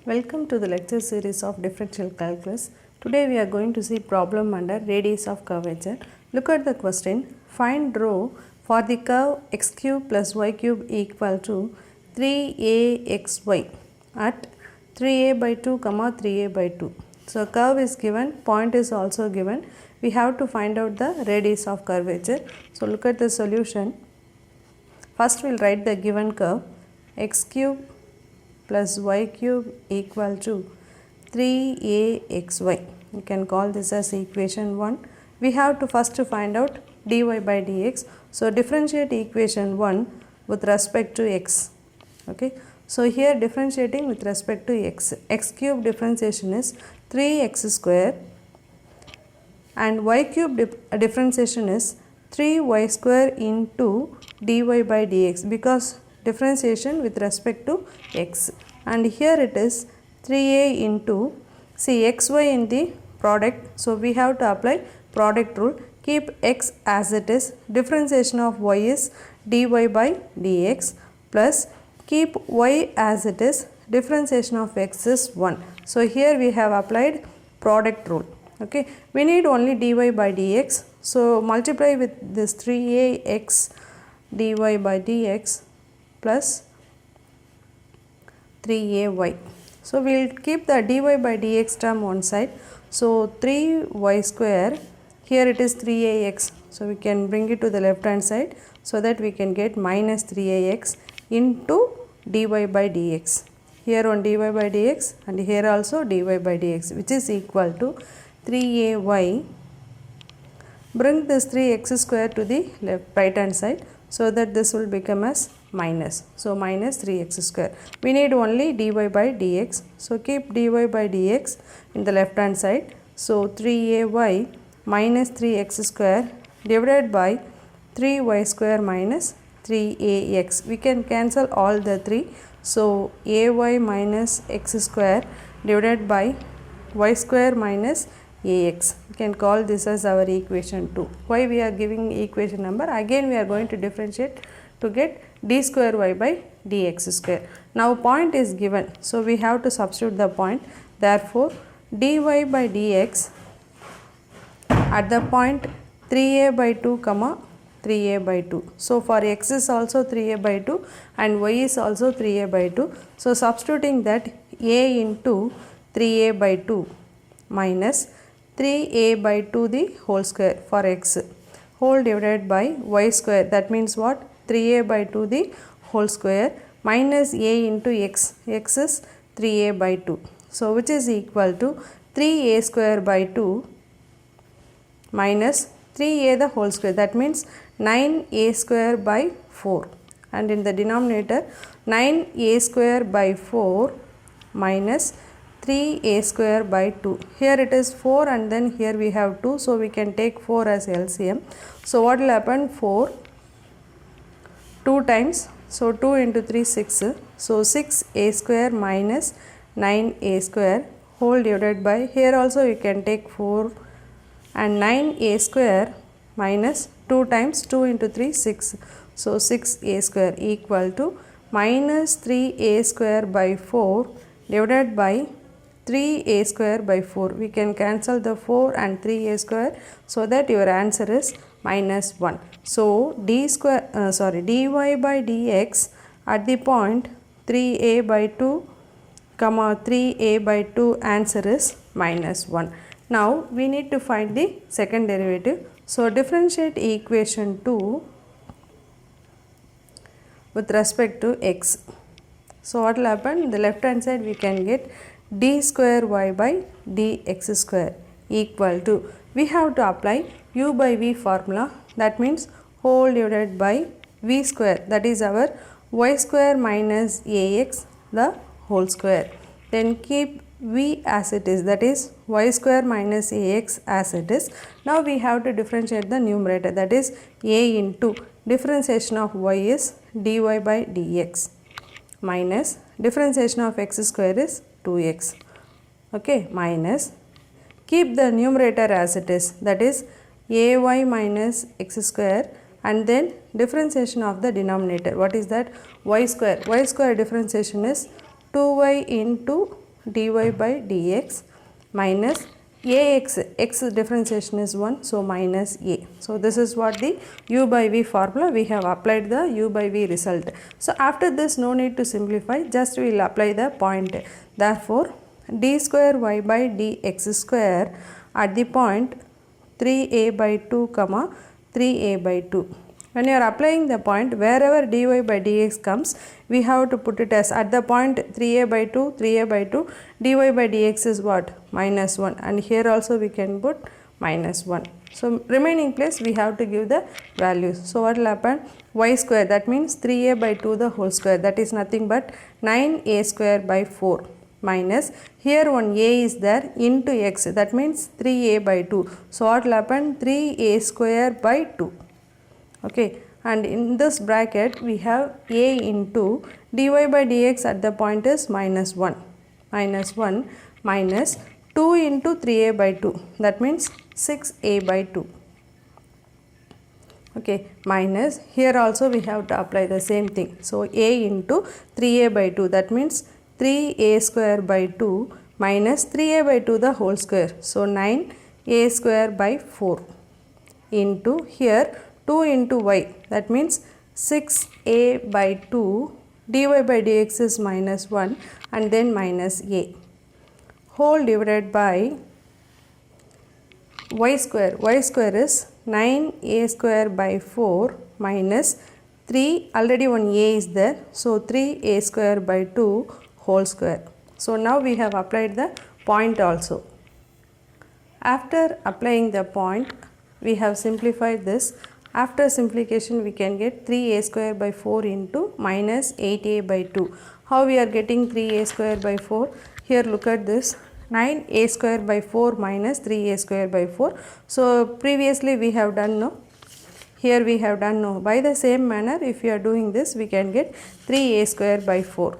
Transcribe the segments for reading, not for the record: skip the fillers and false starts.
Welcome to the lecture series of differential calculus. Today we are going to see problem under radius of curvature. Look at the question. Find rho for the curve x cube plus y cube equal to 3axy at 3a by 2 comma 3a by 2. So curve is given, point is also given. We have to find out the radius of curvature. So look at the solution. First we will write the given curve x cube plus y cube equal to 3axy. You can call this as equation 1. We have to first find out dy by dx. So differentiate equation 1 with respect to x. Okay. So here differentiating with respect to x. X cube differentiation is 3x square and y cube differentiation is 3y square into dy by dx because differentiation with respect to x, and here it is 3a into, see xy in the product, so we have to apply product rule. Keep x as it is, differentiation of y is dy by dx, plus keep y as it is, differentiation of x is 1. So here we have applied product rule. Okay, we need only dy by dx, so multiply with this 3ax dy by dx plus 3ay. So we will keep the dy by dx term one side. So 3y square, here it is 3ax, so we can bring it to the left hand side so that we can get minus 3ax into dy by dx. Here on dy by dx and here also dy by dx, which is equal to 3ay. Bring this 3x square to the right hand side so that this will become as minus. So minus 3x square. We need only dy by dx. So keep dy by dx in the left hand side. So 3ay minus 3x square divided by 3y square minus 3ax. We can cancel all the 3. So ay minus x square divided by y square minus ax. We can call this as our equation 2. Why we are giving equation number? Again we are going to differentiate to get d square y by dx square. Now point is given, so we have to substitute the point. Therefore dy by dx at the point 3a by 2 comma 3a by 2. So for x is also 3a by 2 and y is also 3a by 2. So substituting that, a into 3a by 2 minus 3a by 2 the whole square for x whole divided by y square, that means what, 3a by 2 the whole square minus a into x, x is 3a by 2. So which is equal to 3a square by 2 minus 3a the whole square, that means 9a square by 4, and in the denominator 9a square by 4 minus 3a square by 2. Here it is 4 and then here we have 2, so we can take 4 as LCM. So what will happen, 4 2 times, so 2 into 3 6, so 6a square minus 9a square whole divided by, here also you can take 4 and 9a square minus 2 times 2 into 3 6, so 6a square equal to minus 3a square by 4 divided by 3a square by 4. We can cancel the 4 and 3a square so that your answer is minus 1. So dy by dx at the point 3a by 2 comma 3a by 2, answer is minus 1. Now we need to find the second derivative. So differentiate equation 2 with respect to x. So what will happen, in the left hand side we can get d square y by dx square equal to, we have to apply u by v formula, that means whole divided by v square, that is our y square minus ax the whole square. Then keep v as it is, that is y square minus ax as it is. Now we have to differentiate the numerator, that is a into differentiation of y is dy by dx minus differentiation of x square is 2x, okay, minus keep the numerator as it is, that is ay minus x square, and then differentiation of the denominator, what is that, y square differentiation is 2y into dy by dx minus ax, x differentiation is 1, so minus a. So this is what the u by v formula, we have applied the u by v result. So after this no need to simplify, just we will apply the point. Therefore d square y by dx square at the point 3a by 2 comma 3a by 2. When you are applying the point, wherever dy by dx comes, we have to put it as at the point 3a by 2, 3a by 2, dy by dx is what? Minus 1, and here also we can put minus 1. So remaining place we have to give the values. So what will happen? Y square, that means 3a by 2 the whole square, that is nothing but 9a square by 4 minus, here one a is there, into x, that means 3a by 2. So what will happen? 3a square by 2. Okay, and in this bracket we have a into dy by dx at the point is minus 1 minus 2 into 3a by 2, that means 6a by 2. Okay, minus, here also we have to apply the same thing. So a into 3a by 2, that means 3a square by 2 minus 3a by 2 the whole square, so 9a square by 4 into here 2 into y, that means 6a by 2 dy by dx is minus 1 and then minus a whole divided by y square. Y square is 9a square by 4 minus 3, already one a is there, so 3a square by 2 whole square. So now we have applied the point also. After applying the point, we have simplified this. After simplification we can get 3a square by 4 into minus 8a by 2. How we are getting 3a square by 4? Here look at this, 9a square by 4 minus 3a square by 4. So previously we have done no, here we have done no. By the same manner, if you are doing this, we can get 3a square by 4.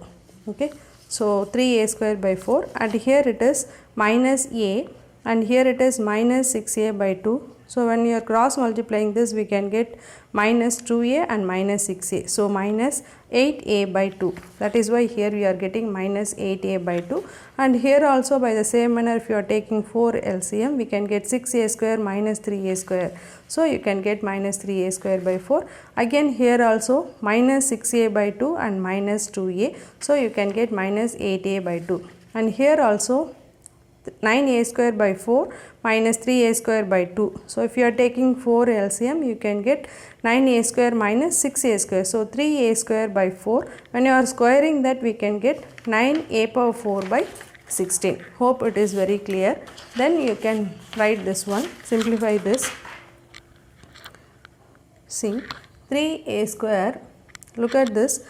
Okay, so 3a square by 4, and here it is minus a and here it is minus 6a by 2. So when you are cross multiplying this, we can get minus 2a and minus 6a. So minus 8a by 2. That is why here we are getting minus 8a by 2. And here also by the same manner, if you are taking 4 LCM, we can get 6a square minus 3a square. So you can get minus 3a square by 4. Again here also minus 6a by 2 and minus 2a. So you can get minus 8a by 2. And here also 9a square by 4 minus 3a square by 2. So if you are taking 4 LCM, you can get 9a square minus 6a square. So 3a square by 4. When you are squaring that, we can get 9a power 4 by 16. Hope it is very clear. Then you can write this one, simplify this. See, 3a square, look at this,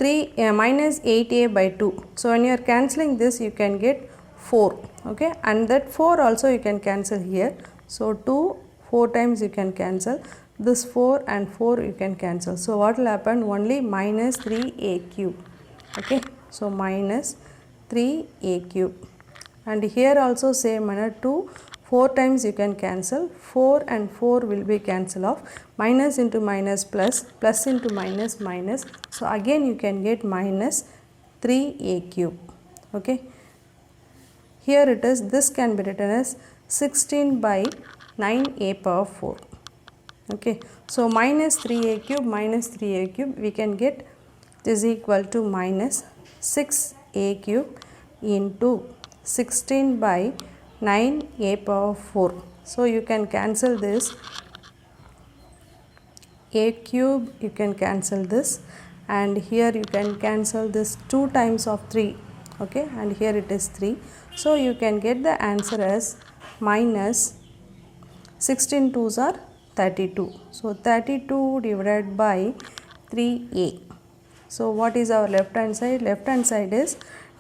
minus 8a by 2. So when you are cancelling this, you can get 4, okay, and that 4 also you can cancel here. So 2 4 times you can cancel, this 4 and 4 you can cancel. So what will happen? Only minus 3a cube. Okay, so minus 3a cube. And here also same manner, 2 4 times you can cancel, 4 and 4 will be cancel off, minus into minus plus, plus into minus minus. So again you can get minus 3a cube. Okay, here it is, this can be written as 16 by 9a power 4. Okay, so minus 3a cube we can get is equal to minus 6a cube into 16 by 9a power 4. So you can cancel this, a cube you can cancel this, and here you can cancel this 2 times of 3. Okay, and here it is 3. So you can get the answer as minus 16 2s are 32. So 32 divided by 3a. So what is our left hand side? Left hand side is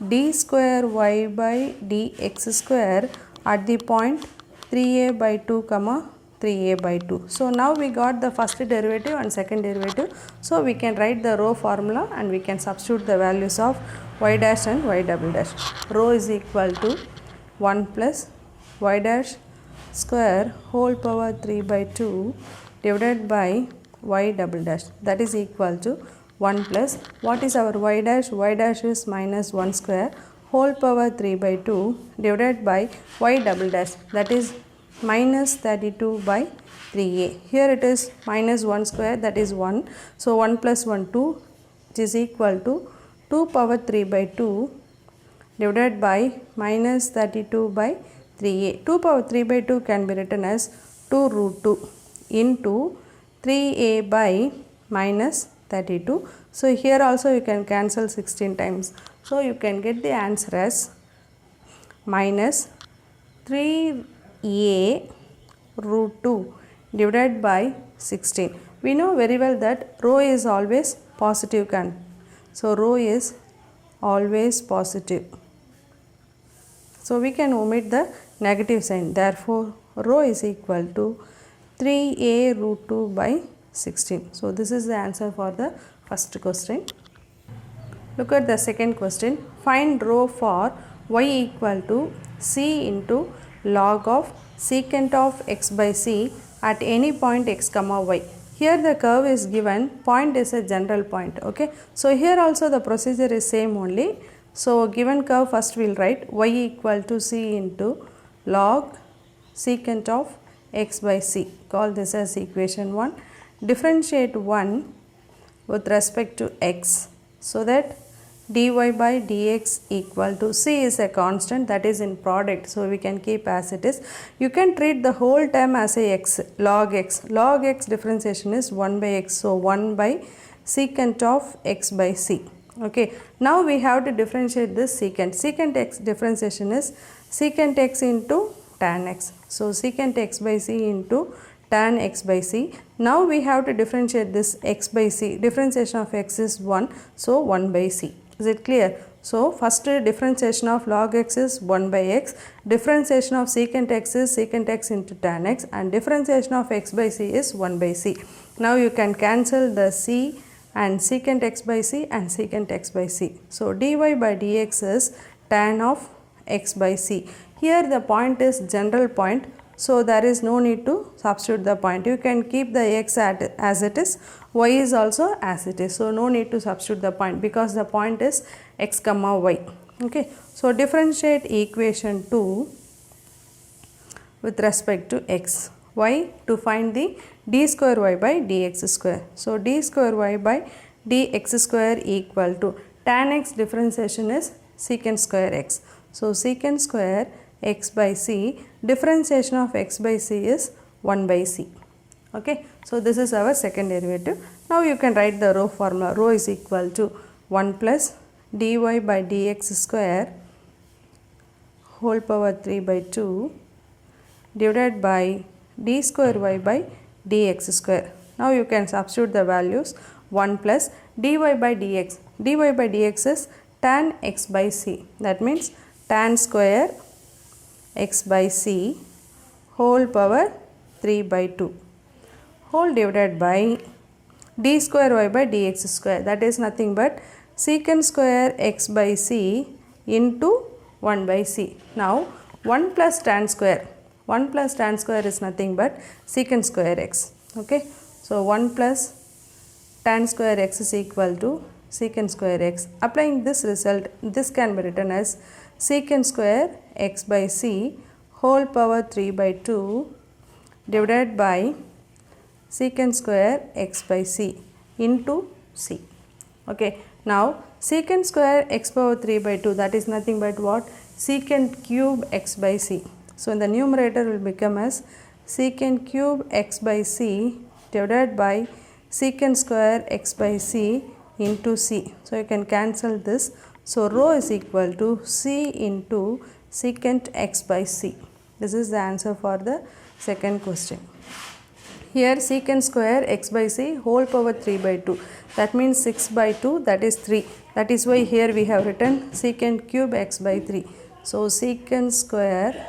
d square y by dx square at the point 3a by 2 comma 3a by 2. So now we got the first derivative and second derivative. So we can write the row formula and we can substitute the values of y dash and y double dash. Rho is equal to 1 plus y dash square whole power 3 by 2 divided by y double dash, that is equal to 1 plus, what is our y dash? Y dash is minus 1 square whole power 3 by 2 divided by y double dash, that is minus 32 by 3a. Here it is minus 1 square, that is 1. So 1 plus 1 2, which is equal to 2 power 3 by 2 divided by minus 32 by 3a. 2 power 3 by 2 can be written as 2 root 2 into 3a by minus 32. So here also you can cancel 16 times. So you can get the answer as minus 3a root 2 divided by 16. We know very well that rho is always positive. So rho is always positive. So we can omit the negative sign. Therefore rho is equal to 3a root 2 by 16. So this is the answer for the first question. Look at the second question. Find rho for y equal to c into log of secant of x by c at any point x comma y. Here the curve is given, point is a general point. Okay. So here also the procedure is same only. So given curve, first we will write y equal to c into log secant of x by c. Call this as equation 1. Differentiate 1 with respect to x, so that dy by dx equal to c is a constant, that is in product, so we can keep as it is. You can treat the whole term as a x, log x. Log x differentiation is 1 by x, so 1 by secant of x by c. Okay, now we have to differentiate this secant. Secant x differentiation is secant x into tan x. So secant x by c into tan x by c. Now we have to differentiate this x by c. Differentiation of x is 1, so 1 by c. Is it clear? So first differentiation of log x is 1 by x, differentiation of secant x is secant x into tan x, and differentiation of x by c is 1 by c. Now you can cancel the c and secant x by c and secant x by c. So dy by dx is tan of x by c. Here the point is general point, so there is no need to substitute the point. You can keep the x as it is, y is also as it is. So no need to substitute the point because the point is x comma y. Okay. So differentiate equation 2 with respect to x. Why? To find the d square y by dx square. So d square y by dx square equal to tan x differentiation is secant square x. So secant square x by c, differentiation of x by c is 1 by c. Okay. So this is our second derivative. Now you can write the rho formula. Rho is equal to 1 plus dy by dx square whole power 3 by 2 divided by d square y by dx square. Now you can substitute the values. 1 plus dy by dx. dy by dx is tan x by c. That means tan square x by c whole power 3 by 2 whole divided by d square y by dx square, that is nothing but secant square x by c into 1 by c. Now 1 plus tan square is nothing but secant square x. Okay. So 1 plus tan square x is equal to secant square x. Applying this result, this can be written as secant square x by c whole power 3 by 2 divided by secant square x by c into c. Okay. Now secant square x power 3 by 2, that is nothing but what? Secant cube x by c. So in the numerator will become as secant cube x by c divided by secant square x by c into c. So you can cancel this. So rho is equal to c into secant x by c. This is the answer for the second question. Here secant square x by c whole power 3 by 2. That means 6 by 2, that is 3. That is why here we have written secant cube x by 3. So secant square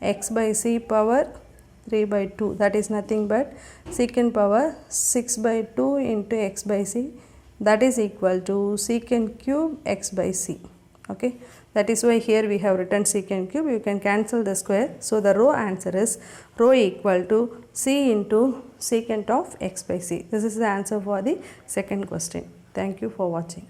x by c power 3 by 2, that is nothing but secant power 6 by 2 into x by c, that is equal to secant cube x by c. Okay. That is why here we have written secant cube. You can cancel the square. So the rho answer is rho equal to c into secant of x by c. This is the answer for the second question. Thank you for watching.